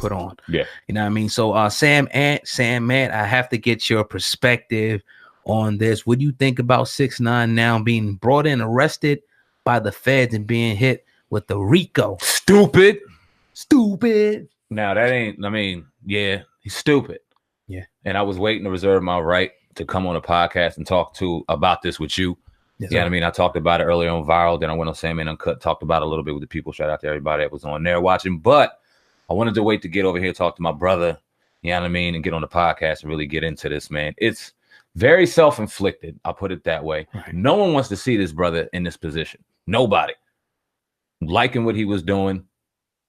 put on. Yeah. You know what I mean? So Sam, man, I have to get your perspective on this. What do you think about 6ix9ine now being brought in, arrested by the feds and being hit with the RICO? Stupid. Now that ain't, I mean, yeah, he's stupid. Yeah. And I was waiting to reserve my right to come on a podcast and talk about this with you. Yes, Yeah, I mean, I talked about it earlier on Viral. Then I went on Sam and Uncut, talked about it a little bit with the people. Shout out to everybody that was on there watching. But I wanted to wait to get over here, talk to my brother, you know what I mean, and get on the podcast and really get into this, man. It's very self-inflicted. I'll put it that way. Right. No one wants to see this brother in this position. Nobody. Liking what he was doing,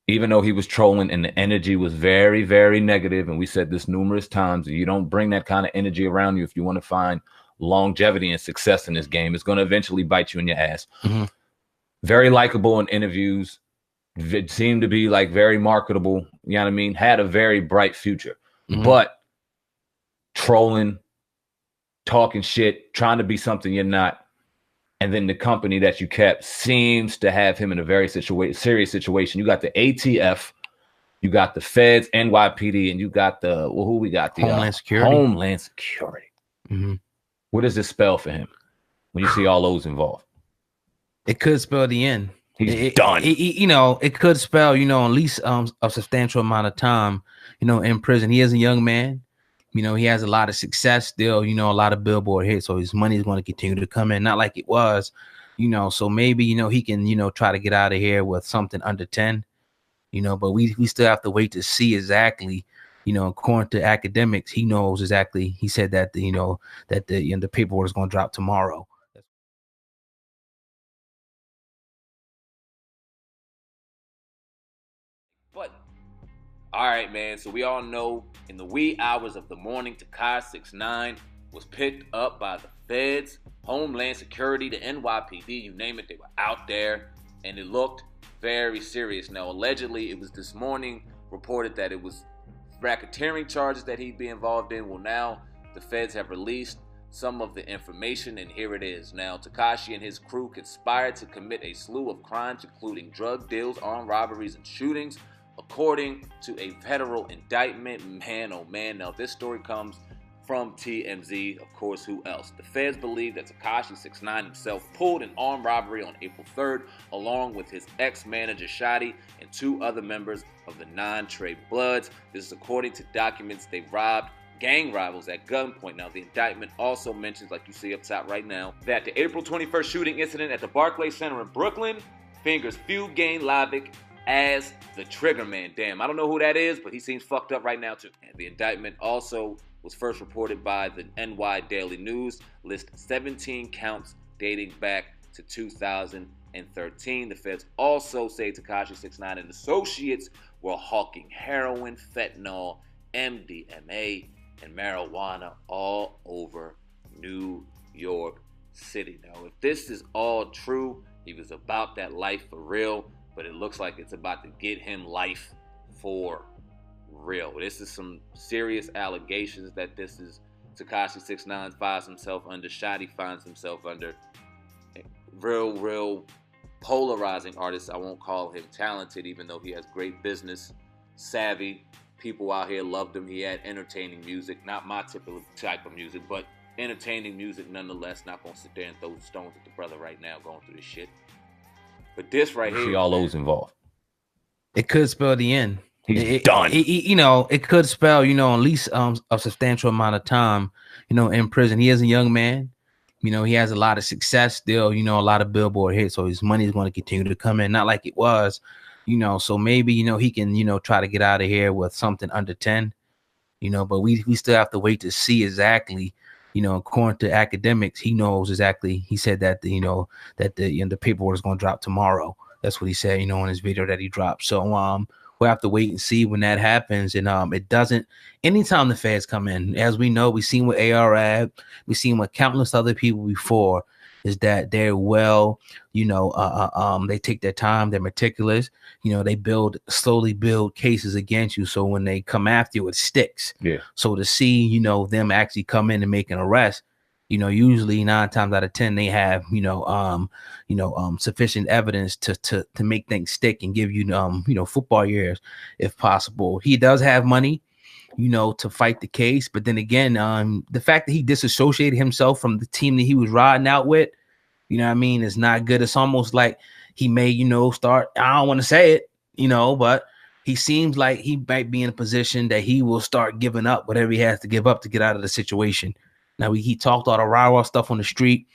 even though he was trolling and the energy was very, very negative. And we said this numerous times, you don't bring that kind of energy around you if you want to find longevity and success in this game. It's going to eventually bite you in your ass. Mm-hmm. Very likable in interviews. Seemed to be like very marketable. You know what I mean? Had a very bright future. Mm-hmm. But trolling, talking shit, trying to be something you're not. And then the company that you kept seems to have him in a very serious situation. You got the ATF, you got the feds, NYPD, and you got the, well, who we got? The Homeland Security. Homeland Security. Mm-hmm. What does this spell for him when you see all those involved? It could spell the end. He's done. It could spell, at least a substantial amount of time, in prison. He is a young man. He has a lot of success still, a lot of Billboard hits. So his money is going to continue to come in, not like it was, so maybe, he can, try to get out of here with something under 10, but we still have to wait to see exactly, according to academics, he knows exactly. He said that, the paperwork is going to drop tomorrow. But all right, man. So we all know in the wee hours of the morning, Tekashi 6ix9ine was picked up by the feds, Homeland Security, the NYPD, you name it. They were out there, and it looked very serious. Now, allegedly, it was this morning reported that it was racketeering charges that he'd be involved in. Well, now the feds have released some of the information, and here it is. Now, Tekashi and his crew conspired to commit a slew of crimes, including drug deals, armed robberies, and shootings, according to a federal indictment. Man, oh man. Now, this story comes from TMZ. Of course, who else? The feds believe that Tekashi 6ix9ine himself pulled an armed robbery on April 3rd, along with his ex-manager Shotty and 2 other members of the Nine Trey Bloods. This is according to documents. They robbed gang rivals at gunpoint. Now, the indictment also mentions, like you see up top right now, that the April 21st shooting incident at the Barclays Center in Brooklyn fingers Few Gang Lovick as the trigger man. Damn, I don't know who that is, but he seems fucked up right now too. And the indictment also was first reported by the NY Daily News, lists 17 counts dating back to 2013. The feds also say Tekashi 6ix9ine and associates were hawking heroin, fentanyl, MDMA, and marijuana all over New York City. Now, if this is all true, he was about that life for real, but it looks like it's about to get him life for real. This is some serious allegations that this is Tekashi 6ix9ine finds himself under, Shotty finds himself under. Real polarizing artist. I won't call him talented, even though he has great business savvy. People out here loved him. He had entertaining music, not my typical type of music, but entertaining music nonetheless. Not gonna sit there and throw stones at the brother right now going through this shit. But this right here, see all those involved. It could spell the end. He's done. It could spell, at least a substantial amount of time, in prison. He is a young man. He has a lot of success still, a lot of Billboard hits. So his money is going to continue to come in, not like it was, so maybe, he can, try to get out of here with something under 10, but we still have to wait to see exactly, according to academics, he knows exactly. He said that, the paperwork is going to drop tomorrow. That's what he said, in his video that he dropped. So, we'll have to wait and see when that happens. And it doesn't, anytime the feds come in, as we know, we've seen with ARAB, we've seen with countless other people before, is that they're they take their time, they're meticulous, they slowly build cases against you. So when they come after you, it sticks. Yeah. So to see, them actually come in and make an arrest, Usually 9 times out of 10 they have sufficient evidence to make things stick and give you football years if possible. He does have money to fight the case, but then again, the fact that he disassociated himself from the team that he was riding out with, is not good. It's almost like he may start, I don't want to say it, but he seems like he might be in a position that he will start giving up whatever he has to give up to get out of the situation. Now he talked all the rah-rah stuff on the street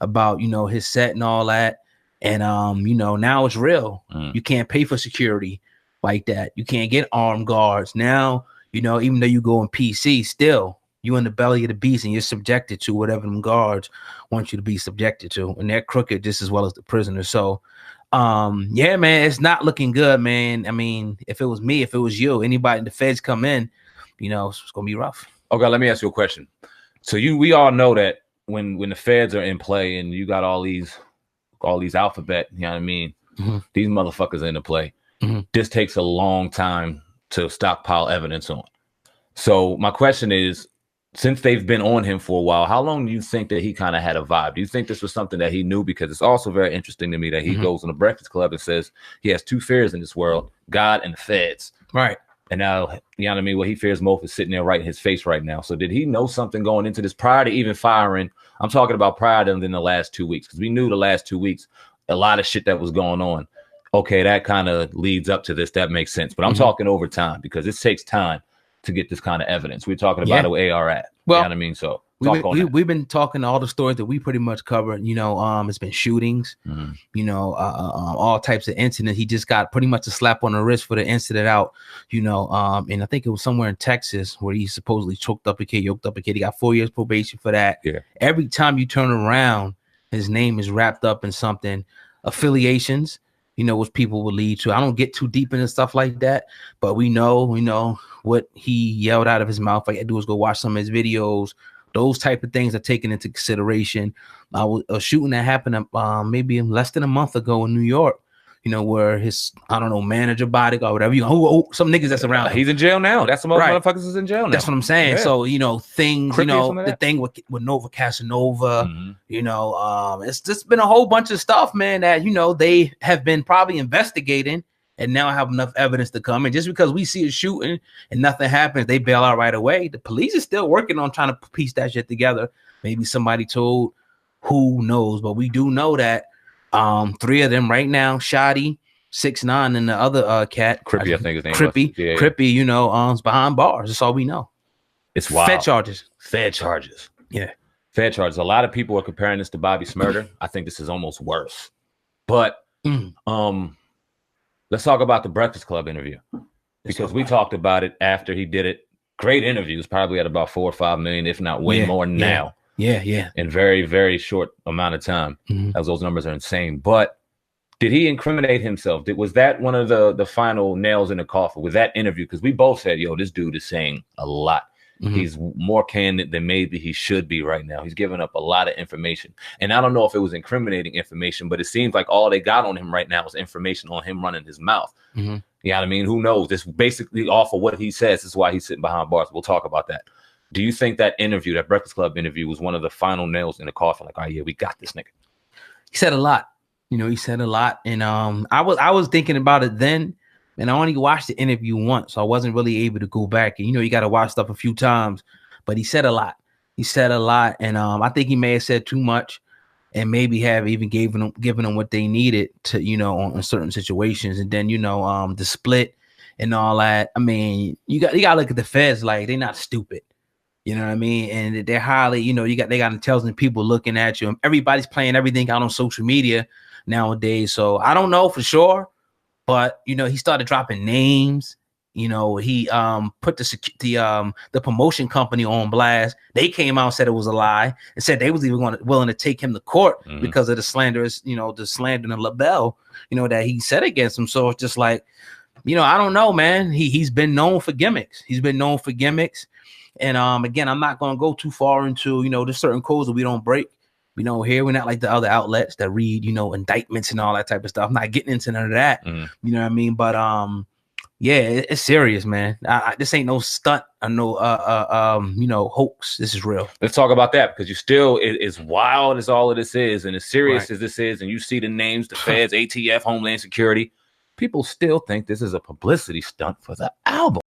about his set and all that, and now it's real. You can't pay for security like that. You can't get armed guards now. Even though you go in PC, still you in the belly of the beast and you're subjected to whatever them guards want you to be subjected to, and they're crooked just as well as the prisoners. So yeah, man, it's not looking good, man. I mean, if it was me, if it was you, anybody in the feds come in, it's gonna be rough. Okay, let me ask you a question. So we all know that when the feds are in play and you got all these alphabet, you know what I mean? These motherfuckers are in the play. This takes a long time to stockpile evidence on. So my question is, since they've been on him for a while, how long do you think that he kind of had a vibe? Do you think this was something that he knew? Because it's also very interesting to me that he goes on the Breakfast Club and says he has 2 fears in this world, God and the feds. Right. And now, you know what I mean? What he fears most is sitting there right in his face right now. So did he know something going into this prior to even firing? I'm talking about prior to the last 2 weeks, because we knew the last 2 weeks, a lot of shit that was going on. Okay, that kind of leads up to this. That makes sense. But I'm talking over time, because it takes time to get this kind of evidence. We're talking about where AR at. Well, you know what I mean? So we've been talking all the stories that we pretty much covered. It's been shootings, all types of incidents. He just got pretty much a slap on the wrist for the incident out, and I think it was somewhere in Texas where he supposedly yoked up a kid. He got 4 years probation for that. Yeah. Every time you turn around, his name is wrapped up in something, affiliations, which people will lead to. I don't get too deep into stuff like that, but we know what he yelled out of his mouth. All I do is go watch some of his videos. Those type of things are taken into consideration. A shooting that happened maybe less than a month ago in New York, where his, I don't know, manager, bodyguard, whatever, some niggas that's around him. He's in jail now. That's the motherfuckers is in jail now. That's what I'm saying. Yeah. So, things, Crippy the thing with Nova Casanova, it's just been a whole bunch of stuff, man, that, they have been probably investigating and now have enough evidence to come. And just because we see a shooting and nothing happens, they bail out right away. The police is still working on trying to piece that shit together. Maybe somebody told, who knows? But we do know that 3 of them right now, Shotty, 6ix9ine, and the other cat, Crippy, I think his name Crippy, was. Yeah. Crippy, is behind bars. That's all we know. It's wild. Fed charges. Yeah. Fed charges. A lot of people are comparing this to Bobby Smurder. I think this is almost worse. But let's talk about the Breakfast Club interview, because we talked about it after he did it. Great interviews, probably at about 4 or 5 million, if not way more now. Yeah. In very, very short amount of time, as those numbers are insane. But did he incriminate himself? Was that one of the final nails in the coffin with that interview? Because we both said, yo, this dude is saying a lot. He's more candid than maybe he should be right now. He's giving up a lot of information. And I don't know if it was incriminating information, but it seems like all they got on him right now is information on him running his mouth. You know what I mean? Who knows? This basically off of what he says. This is why he's sitting behind bars. We'll talk about that. Do you think that interview, that Breakfast Club interview, was one of the final nails in the coffin? Like, oh yeah, we got this nigga. He said a lot. He said a lot. And I was thinking about it then. And I only watched the interview once, so I wasn't really able to go back. And, you got to watch stuff a few times. But he said a lot. And I think he may have said too much and maybe have even given them what they needed to, on certain situations. And then, the split and all that. I mean, you got to look at the feds like they're not stupid. You know what I mean? And they're highly, they got intelligent people looking at you. Everybody's playing everything out on social media nowadays. So I don't know for sure. But he started dropping names. He put the promotion company on blast. They came out and said it was a lie and said they was even willing to take him to court because of the slanderous, the slander and libel, that he said against him. So it's just like, I don't know, man. He's been known for gimmicks. And again, I'm not gonna go too far into there's certain codes that we don't break. Here we're not like the other outlets that read, indictments and all that type of stuff. I'm not getting into none of that. You know what I mean? But Yeah, it's serious, man. This ain't no stunt or no hoax. This is real. Let's talk about that, because you still, as wild as all of this is, and as serious as this is, and you see the names, the feds, ATF, Homeland Security, people still think this is a publicity stunt for the album.